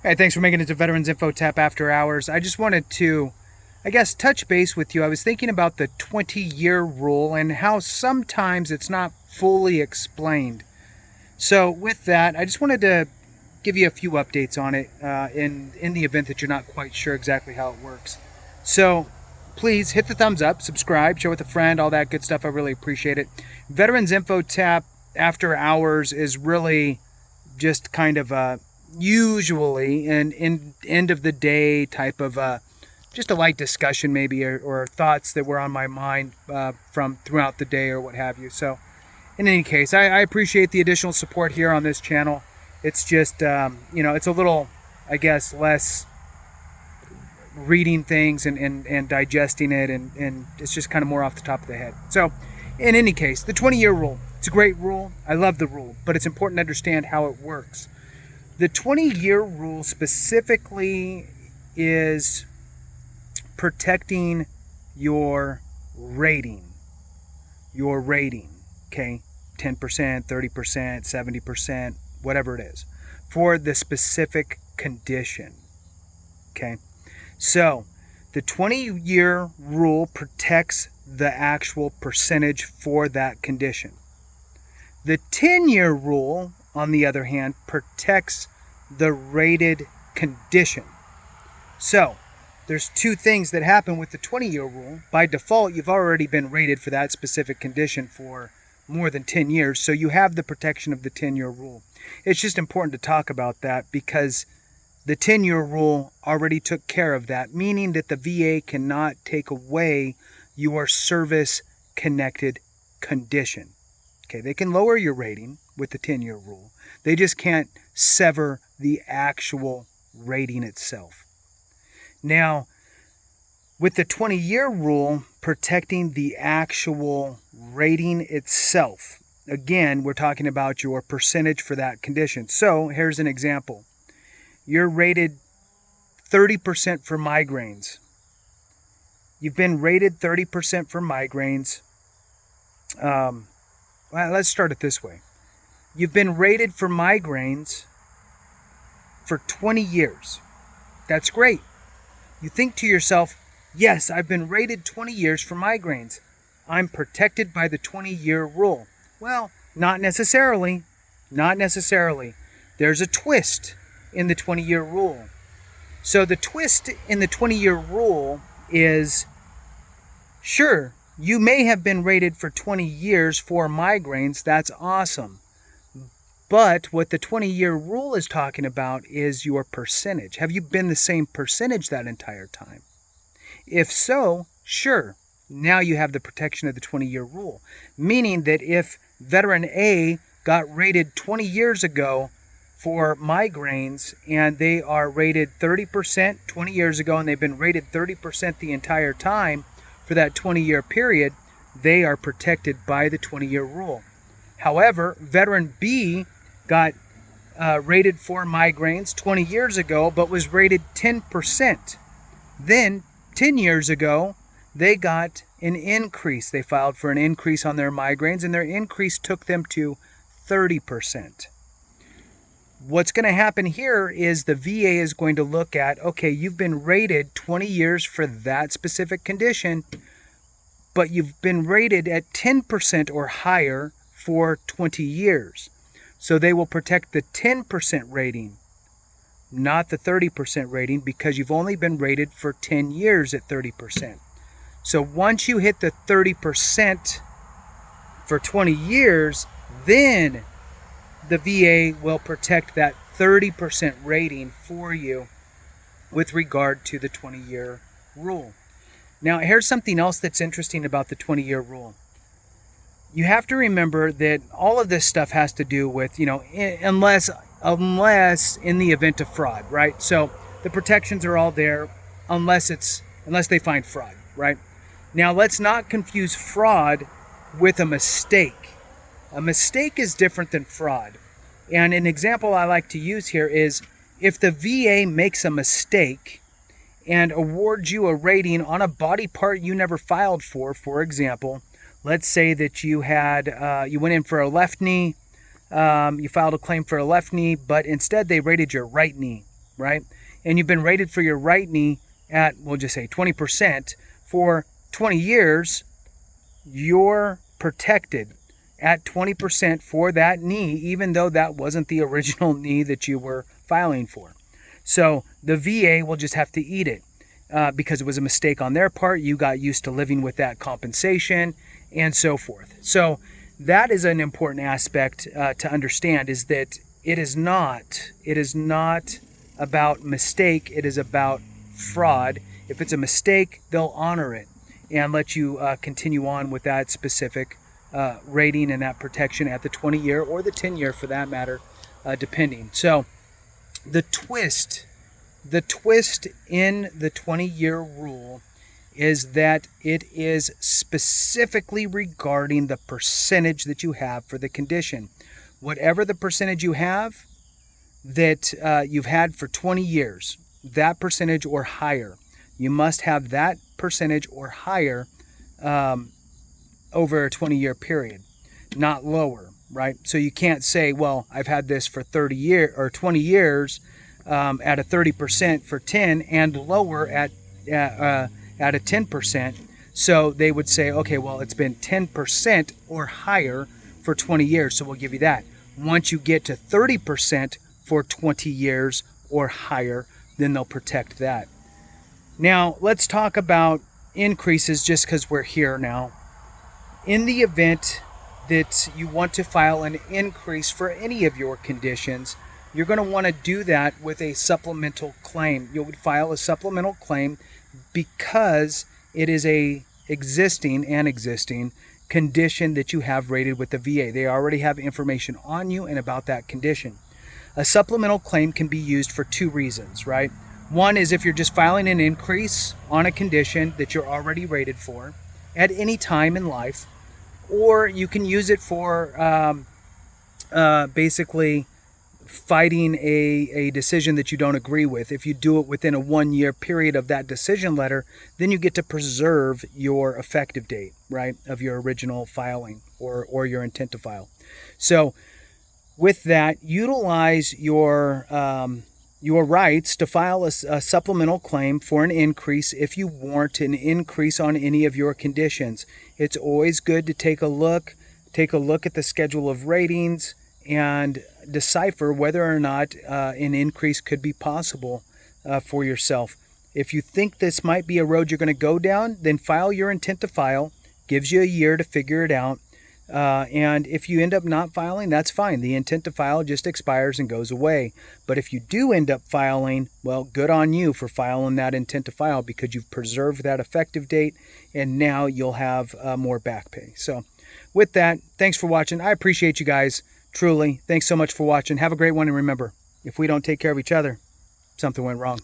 Hey, thanks for making it to Veterans Info Tap After Hours. I just wanted to, touch base with you. I was thinking about the 20-year rule and how sometimes it's not fully explained. So with that, I just wanted to give you a few updates on it in the event that you're not quite sure exactly how it works. So please hit the thumbs up, subscribe, share with a friend, all that good stuff. I really appreciate it. Veterans Info Tap After Hours is really just kind of usually an end of the day type of just a light discussion maybe, or thoughts that were on my mind from throughout the day or what have you. So in any case, I appreciate the additional support here on this channel. It's just, it's a little, less reading things and digesting it, and it's just kind of more off the top of the head. So in any case, the 20-year rule, it's a great rule. I love the rule, but it's important to understand how it works. The 20-year rule specifically is protecting your rating, okay? 10%, 30%, 70%, whatever it is, for the specific condition, okay? So the 20-year rule protects the actual percentage for that condition. The 10-year rule, on the other hand, protects the rated condition. So there's two things that happen with the 20-year rule. By default, you've already been rated for that specific condition for more than 10 years, so you have the protection of the 10-year rule. It's just important to talk about that because the 10-year rule already took care of that, meaning that the VA cannot take away your service-connected condition. Okay, they can lower your rating with the 10-year rule. They just can't sever the actual rating itself. Now, with the 20-year rule protecting the actual rating itself, again, we're talking about your percentage for that condition. So here's an example. You're rated 30% for migraines. You've been rated 30% for migraines. Well, let's start it this way. You've been rated for migraines for 20 years. That's great. You think to yourself, yes, I've been rated 20 years for migraines. I'm protected by the 20-year rule. Well, not necessarily. Not necessarily. There's a twist in the 20-year rule. So the twist in the 20-year rule is, sure, you may have been rated for 20 years for migraines. That's awesome. But what the 20-year rule is talking about is your percentage. Have you been the same percentage that entire time? If so, sure. Now you have the protection of the 20-year rule. Meaning that if Veteran A got rated 20 years ago for migraines and they are rated 30% 20 years ago and they've been rated 30% the entire time, for that 20-year period, they are protected by the 20-year rule. However, Veteran B got rated for migraines 20 years ago, but was rated 10%. Then, 10 years ago, they got an increase. They filed for an increase on their migraines, and their increase took them to 30%. What's going to happen here is the VA is going to look at, okay, you've been rated 20 years for that specific condition, but you've been rated at 10% or higher for 20 years. So they will protect the 10% rating, not the 30% rating, because you've only been rated for 10 years at 30%. So once you hit the 30% for 20 years, then the VA will protect that 30% rating for you with regard to the 20-year rule. Now, here's something else that's interesting about the 20-year rule. You have to remember that all of this stuff has to do with, unless in the event of fraud, right? So the protections are all there unless they find fraud, right? Now, let's not confuse fraud with a mistake. A mistake is different than fraud. And an example I like to use here is if the VA makes a mistake and awards you a rating on a body part you never filed for example, let's say that you went in for a left knee, you filed a claim for a left knee, but instead they rated your right knee. right? And you've been rated for your right knee at, we'll just say 20% for 20 years, you're protected at 20% for that knee, even though that wasn't the original knee that you were filing for. So the VA will just have to eat it because it was a mistake on their part. You got used to living with that compensation and so forth. So that is an important aspect to understand, is that it is not about mistake. It is about fraud. If it's a mistake, they'll honor it and let you continue on with that specific rating and that protection at the 20-year or the 10-year for that matter, depending. So the twist in the 20-year rule is that it is specifically regarding the percentage that you have for the condition. Whatever the percentage you have that you've had for 20 years, that percentage or higher. You must have that percentage or higher over a 20-year period, not lower, right? So you can't say, well, I've had this for 30 years or 20 years at a 30% for 10 and lower at a 10%. So they would say, okay, well, it's been 10% or higher for 20 years, so we'll give you that. Once you get to 30% for 20 years or higher, then they'll protect that. Now, let's talk about increases just because we're here now. In the event that you want to file an increase for any of your conditions, you're going to want to do that with a supplemental claim. You would file a supplemental claim because it is a existing condition that you have rated with the VA. They already have information on you and about that condition. A supplemental claim can be used for two reasons, right? One is if you're just filing an increase on a condition that you're already rated for at any time in life, or you can use it for basically fighting a decision that you don't agree with. If you do it within a 1-year period of that decision letter, then you get to preserve your effective date, right, of your original filing or your intent to file. So with that, utilize your rights to file a supplemental claim for an increase if you warrant an increase on any of your conditions. It's always good to take a look at the schedule of ratings and decipher whether or not an increase could be possible for yourself. If you think this might be a road you're going to go down, then file your intent to file. Gives you a year to figure it out. And if you end up not filing, that's fine. The intent to file just expires and goes away. But if you do end up filing, well, good on you for filing that intent to file because you've preserved that effective date and now you'll have more back pay. So with that, thanks for watching. I appreciate you guys. Truly. Thanks so much for watching. Have a great one. And remember, if we don't take care of each other, something went wrong.